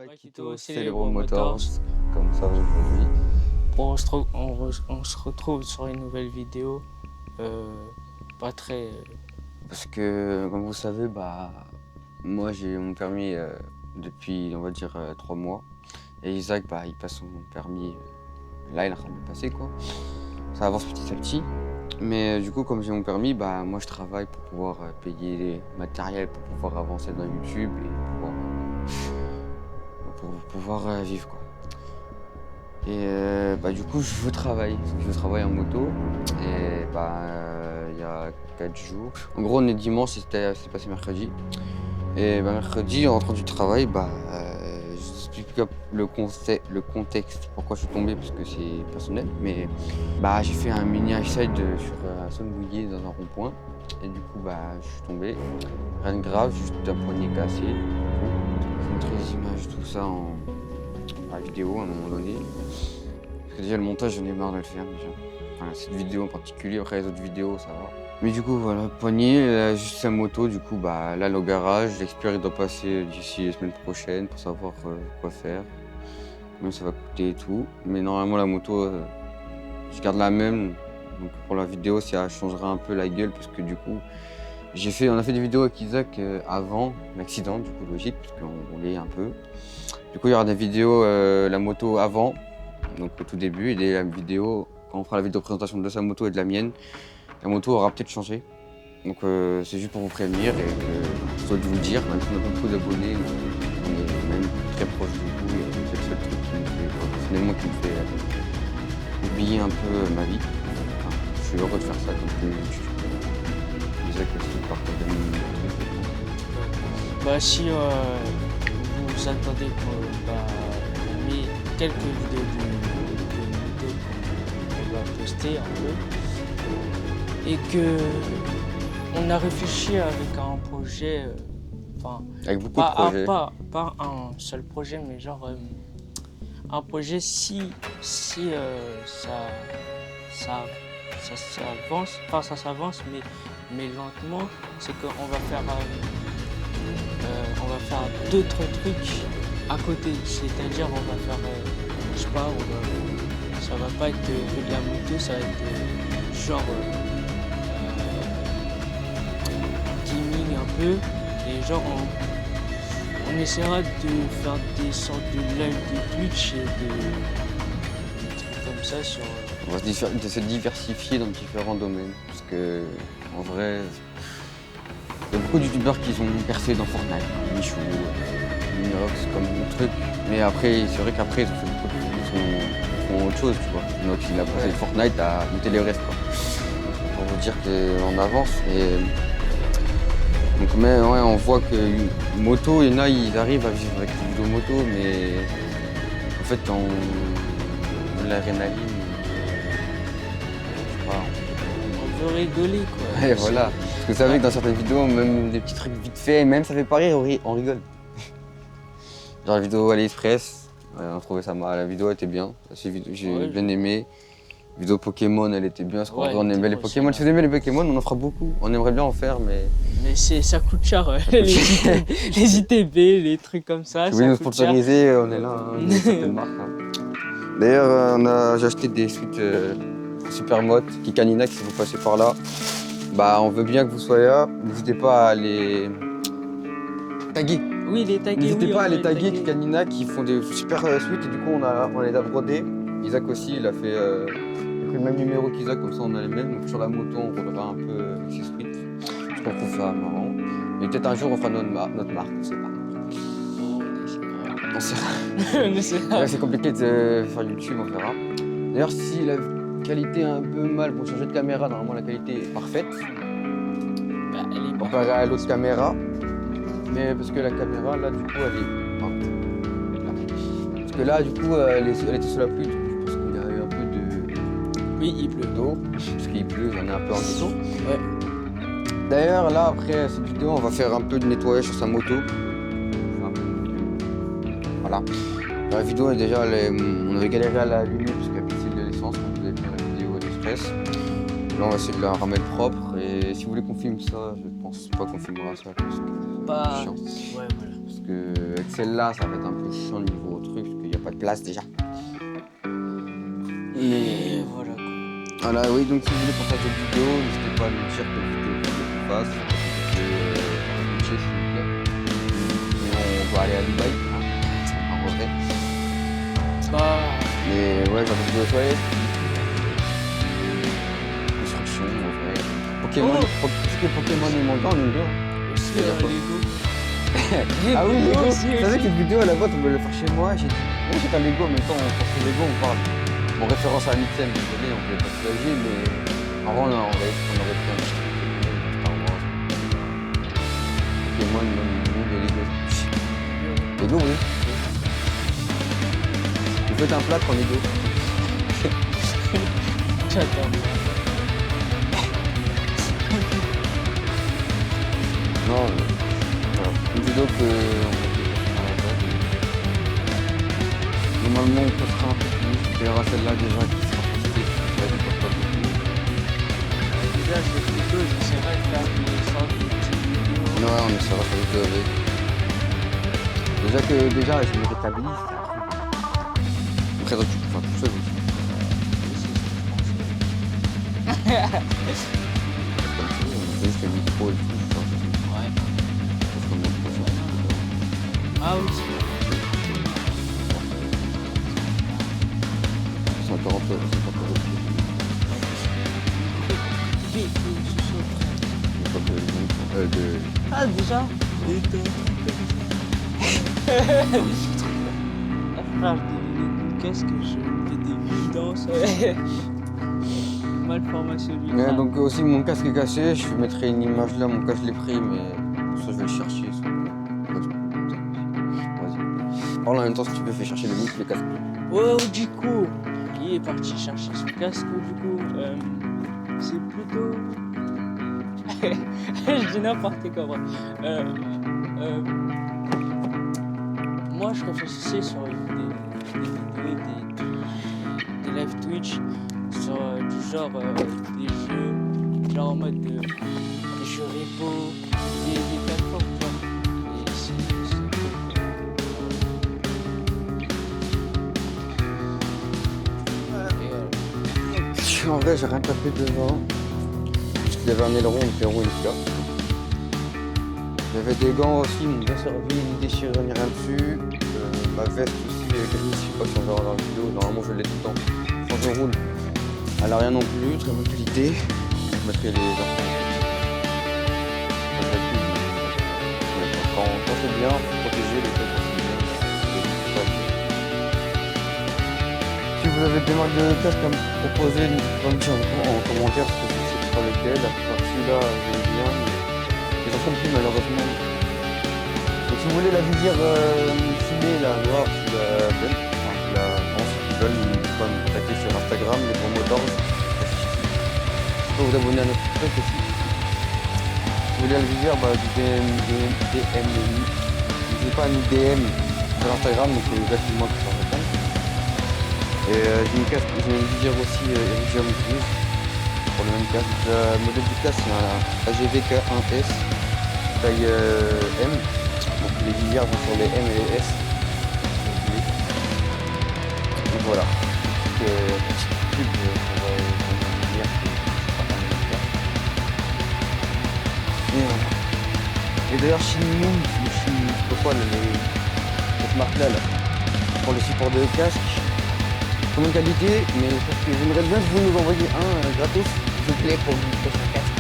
Rakito Cerebro Motors, comme ça aujourd'hui. Bon, on se retrouve sur une nouvelle vidéo, pas très... Parce que, comme vous savez, moi j'ai mon permis depuis, on va dire, 3 mois. Et Isaac, il passe son permis, là il est en train de le passer quoi. Ça avance petit à petit. Mais du coup, comme j'ai mon permis, moi je travaille pour pouvoir payer les matériels, pour pouvoir avancer dans YouTube et pour pouvoir vivre quoi. Et du coup, je veux travailler. Je travaille en moto. Et il y a 4 jours. En gros, on est dimanche, c'est passé mercredi. Et mercredi, en rentrant du travail, je vous explique le contexte, pourquoi je suis tombé, parce que c'est personnel. Mais j'ai fait un mini side sur un sol mouillé dans un rond-point. Et du coup, je suis tombé. Rien de grave, juste un poignet cassé. Je vous montrer les images, tout ça en vidéo à un moment donné. Parce que déjà le montage j'en ai marre de le faire déjà. Enfin cette vidéo en particulier, après les autres vidéos ça va. Mais du coup voilà, poignet, juste sa moto, du coup là le garage, l'expert doit passer d'ici les semaines prochaines pour savoir quoi faire. Combien ça va coûter et tout. Mais normalement la moto, je garde la même. Donc pour la vidéo ça changera un peu la gueule parce que du coup on a fait des vidéos avec Isaac avant l'accident, du coup logique, parce qu'on roulait un peu. Du coup, il y aura des vidéos, la moto avant, donc au tout début, et la vidéo, quand on fera la vidéo présentation de sa moto et de la mienne, la moto aura peut-être changé. Donc c'est juste pour vous prévenir et que soit de vous le dire, même si on n'a pas beaucoup d'abonnés, on est même très proche de vous et c'est le seul truc personnellement qui me fait oublier un peu ma vie. Enfin, je suis heureux de faire ça comme YouTube. Isaac aussi, partage des trucs. Si vous attendez qu'on met quelques vidéos de moto qu'on va poster un peu, et que on a réfléchi avec un projet, avec beaucoup de projets. Pas un seul projet, mais genre un projet si ça avance, ça s'avance, mais lentement, c'est qu'on va faire d'autres trucs à côté, c'est-à-dire on va faire, je sais pas, ça va pas être que de la moto, ça va être genre gaming un peu, et genre on essaiera de faire des sortes de live de Twitch et des trucs comme ça sur... On va se diversifier dans différents domaines, parce que en vrai, il y a beaucoup de youtubeurs qui sont percés dans Fortnite, Michou, Minox, comme truc. Mais après, c'est vrai qu'après, ils font autre chose, tu vois. Minox, il a passé Fortnite à monter l'Everest, quoi. Pour vous dire qu'on avance. Donc, mais ouais, on voit que moto, il y en a, ils arrivent à vivre avec des vidéos moto, mais en fait, l'adrénaline, on veut rigoler, quoi. Ouais, voilà. Parce que vous savez que dans certaines vidéos, même des petits trucs vite faits, même ça fait pas rire, on rigole. Genre la vidéo AliExpress, on trouvait ça mal, la vidéo était bien, j'ai bien aimé. La vidéo Pokémon, elle était bien, parce qu'en vrai on aimait les Pokémon. Si vous aimez les Pokémon, on en fera beaucoup. On aimerait bien en faire, mais... Mais ça coûte cher, les ITB, les trucs comme ça. Si vous voulez nous sponsoriser, on est là, une certaine marque. D'ailleurs, j'ai acheté des suites Supermote, Kikanina, si vous passez par là. On veut bien que vous soyez là, n'hésitez pas à les taguer. Oui, les taguer. N'hésitez pas à les taguer Kikanina qui font des super suites et du coup on les a brodés. Isaac aussi, il a pris le même numéro qu'Isaac, comme ça on a les mêmes. Donc sur la moto on roulera un peu avec ses suites. Je trouve ça marrant. Et peut-être un jour on fera notre marque, on sait pas. On sait pas. C'est compliqué de faire YouTube, on verra. D'ailleurs si la qualité est un peu mal pour changer de caméra, normalement la qualité est parfaite. Comparé à l'autre caméra. Mais parce que la caméra là du coup elle est... Parce que là du coup elle était sous la pluie, du coup, parce qu'il y a eu un peu de... Oui, il pleut. D'eau, parce qu'il pleut, j'en ai un peu en ghetto. Ouais. D'ailleurs là après cette vidéo on va faire un peu de nettoyage sur sa moto. Voilà. Dans la vidéo déjà on avait galéré à l'allumer parce qu'elle pissait de l'essence quand vous avez vu la vidéo d'Express. Là on va essayer de la remettre propre et si vous voulez qu'on filme ça, je pense pas qu'on filmera ça parce que Pas... c'est chiant. Ouais, voilà. Parce que avec celle-là, ça va être un peu chiant niveau truc, parce qu'il n'y a pas de place déjà. Et voilà quoi. Voilà, oui, donc si vous voulez qu'on fasse d'autres vidéos, n'hésitez pas à nous dire quelle vidéo vous voulez qu'on fasse. S'il vous plaît. Et on va aller à Dubaï, en vrai. Bah, Mais ouais, j'ai envie de jouer. Construction, en vrai. Pokémon, tout ce qui est Pokémon et manga, on aime bien. aussi Lego. Ah oui, Lego. aussi. C'est vrai que cette vidéo à la boîte, on veut le faire chez moi. J'ai dit, moi j'ai pas Lego, en même temps, on pense que Lego, on parle. En référence à Amixem, désolé, on pouvait pas soulager, mais en vrai, on aurait pris un petit truc Star Wars. Pokémon, même des Lego. Lego, oui. Vous faites un plat en Lego. J'attends. Non, voilà. Une vidéo que normalement on postera un peu plus. Il y aura celle-là déjà qui sera postée. Ça va être pas beaucoup. Déjà, je fais plutôt, j'essaierai de faire des sortes de petites vidéos. Ouais, on essaiera sur vidéo avec. Déjà, je me rétablis. Après, toi, tu peux faire tout seul aussi. Comme tu veux, on fait juste le micro et tout. Ouais. Ah oui, C'est encore un peu. Ah déjà. Frère, je qu'est-ce que je fais des vidanges. Malformation du Ouais, crâne. donc aussi mon casque est cassé, je mettrai une image là, mon casque je l'ai pris, mais pour ça je vais le chercher. Vas-y. Parle en même temps si tu veux, fais chercher le micro, le casque. Ouais, du coup, il est parti chercher son casque. Du coup, c'est plutôt. Je dis n'importe quoi. Moi, je réfléchissais sur des vidéos, des live Twitch, sur du genre des jeux, genre en mode des jeux repo, des plateformes, genre. Et c'est En vrai, j'ai rien tapé devant. Juste qu'il y avait un aileron, une perron et une carte. J'avais des gants aussi, ils m'ont bien servi, ni déchiré ni rien dessus. Ma veste aussi, je sais pas si on verra dans la vidéo, normalement je l'ai tout le temps. Quand je roule, elle a rien non plus, très bonne qualité. Je mettrai les infos. Quand c'est bien, faut protéger les choses quand c'est bien. Si vous avez des marques de casque à me proposer, n'hésitez pas à me dire en commentaire parce que je sais pas lequel. Celui-là, j'aime bien, mais ils en font plus malheureusement. Donc si vous voulez la visière fumée, la noire, la belle, enfin la blanche, qui veulent, n'hésitez pas à me contacter sur Instagram, les gros mots d'ordre. Je peux vous abonner à notre truc aussi. Si vous voulez la visière, du DM, n'hésitez pas à nous DM sur Instagram, donc c'est exactement qui s'en répond. Et j'ai une visière aussi Iridium 12 pour le même casque. Le modèle du casque c'est un AGV K1S taille M. Donc les visières vont sur les M et les S. Donc voilà. Petite pub pour visière. Et voilà. Et d'ailleurs Shinmoon, je sais pas quoi, cette marque là, pour le support de casque. Très bonne qualité, mais parce que j'aimerais bien que vous nous envoyiez un gratos, s'il vous plaît, pour vous faire un casque.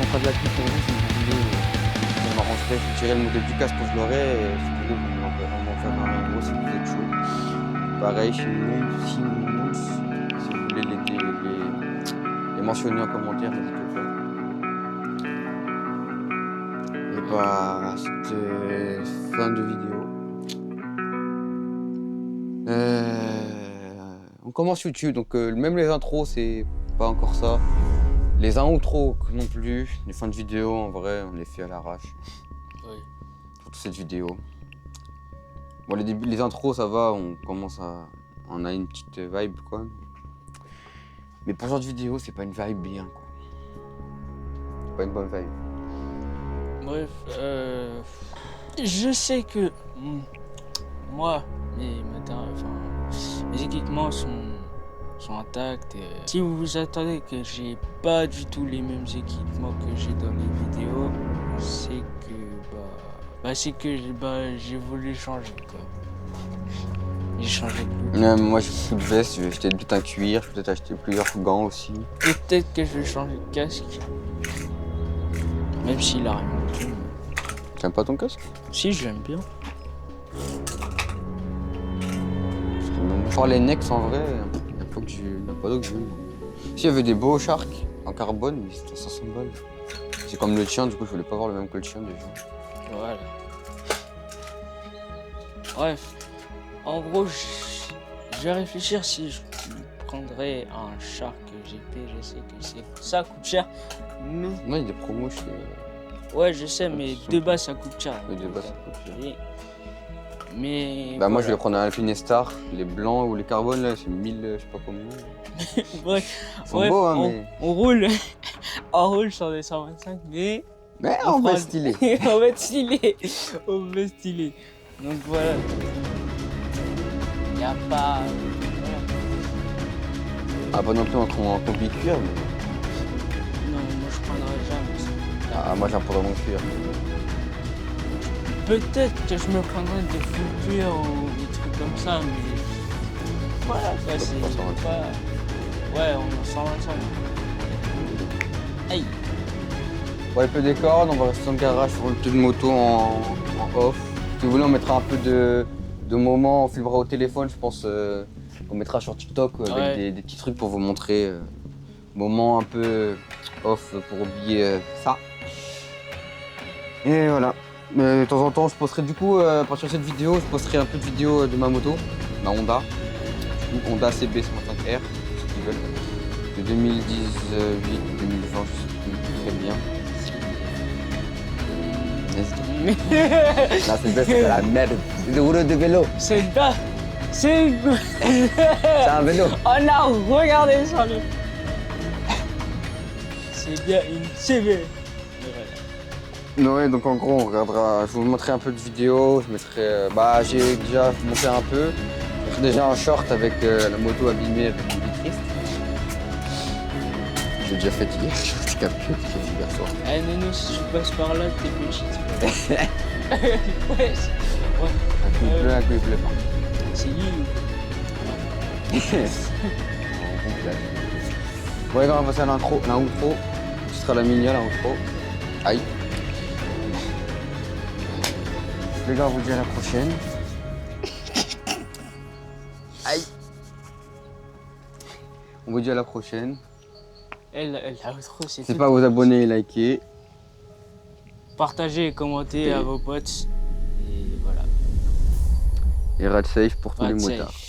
On fera de la pub pour vous si vous voulez. Ça m'arrangerait, je tirerai le modèle du casque quand je l'aurai, et si vous voulez, vous m'en faire un gros si vous êtes chaud. Pareil, chez nous, si vous voulez les mentionner en commentaire, n'hésitez pas. Et c'était fin de vidéo. On commence YouTube, donc même les intros, c'est pas encore ça. Les outros non plus. Les fins de vidéo, en vrai, on les fait à l'arrache. Oui. Surtout cette vidéo. Bon, les intros, ça va, on a une petite vibe, quoi. Mais pour ce genre de vidéo, c'est pas une vibe bien, quoi. C'est pas une bonne vibe. Bref, je sais que moi, mes équipements sont intacts. Si vous vous attendez que j'ai pas du tout les mêmes équipements que j'ai dans les vidéos, c'est que j'ai voulu changer quoi. J'ai changé de look. Moi j'ai plus de veste, je vais acheter peut-être un cuir, peut-être acheter plusieurs gants aussi. Et peut-être que je vais changer de casque. Même s'il a rien du tout. T'aimes pas ton casque? Si, j'aime bien. Genre les Nex en vrai, il n'y a pas d'autres que j'ai eu. Si, il y avait des beaux Shark en carbone, mais c'était 500 balles. C'est comme le tien, du coup je voulais pas avoir le même que le tien déjà. Voilà. Bref. En gros, je vais réfléchir si je prendrais un Shark GP. Je sais que ça coûte cher. Mais... Non, il y a des promos chez... Ouais, je sais, mais de base ça coûte cher. Oui, de base ça coûte cher. Mais... Bah moi je vais prendre un Alpine Star, les blancs ou les carbones là, c'est 1000, je sais pas combien. Bref, Ils sont beaux hein, mais... on roule. On roule sur des 125, mais... Mais on va stylé. On va être stylé. On va être stylé. Donc voilà. Il n'y a pas... Voilà. Ah pas non plus en combi cuir, mais... Non, moi je prendrai jamais ça. Ah moi j'en prendrai mon cuir. Peut-être que je me prendrais des full cuir ou des trucs comme ça, mais... Voilà, quoi, c'est pas... Ouais, on est en 125. Aïe. Ouais, un peu des cordes, on va rester dans le garage pour le petit de moto en off. Si vous voulez, on mettra un peu de moments, on filmera au téléphone, je pense qu'on mettra sur TikTok avec des petits trucs pour vous montrer moments un peu off pour oublier ça. Et voilà. Mais de temps en temps, je posterai du coup, à partir de cette vidéo, je posterai un peu de vidéos de ma moto, ma Honda. Honda CB 125R, ceux qui veulent. De 2018, 2020, je sais plus très bien. Là, c'est la merde. C'est des rouleaux de vélo. C'est pas... C'est un vélo. On a regardé ça. C'est bien une CB. Ouais, donc en gros, on regardera. Je vous montrerai un peu de vidéos. Je mettrai. J'ai déjà monté un peu. Je mettrai déjà un short avec la moto abîmée avec une vitriste. J'ai déjà fait hier. J'ai capté hier soir. Eh Nono, si tu passes par là, t'es petite. Ouais. Un coup bleu, un coup bleu pas. C'est lui. Bon, les gars, on va passer à l'intro. Ce sera la mini à l'intro. Aïe. Les gars, on vous dit à la prochaine. Aïe. On vous dit à la prochaine. C'est pas vous abonner et liker. Partagez et commentez à vos potes. Et voilà. Et ride safe pour tous les Ride motards. safe.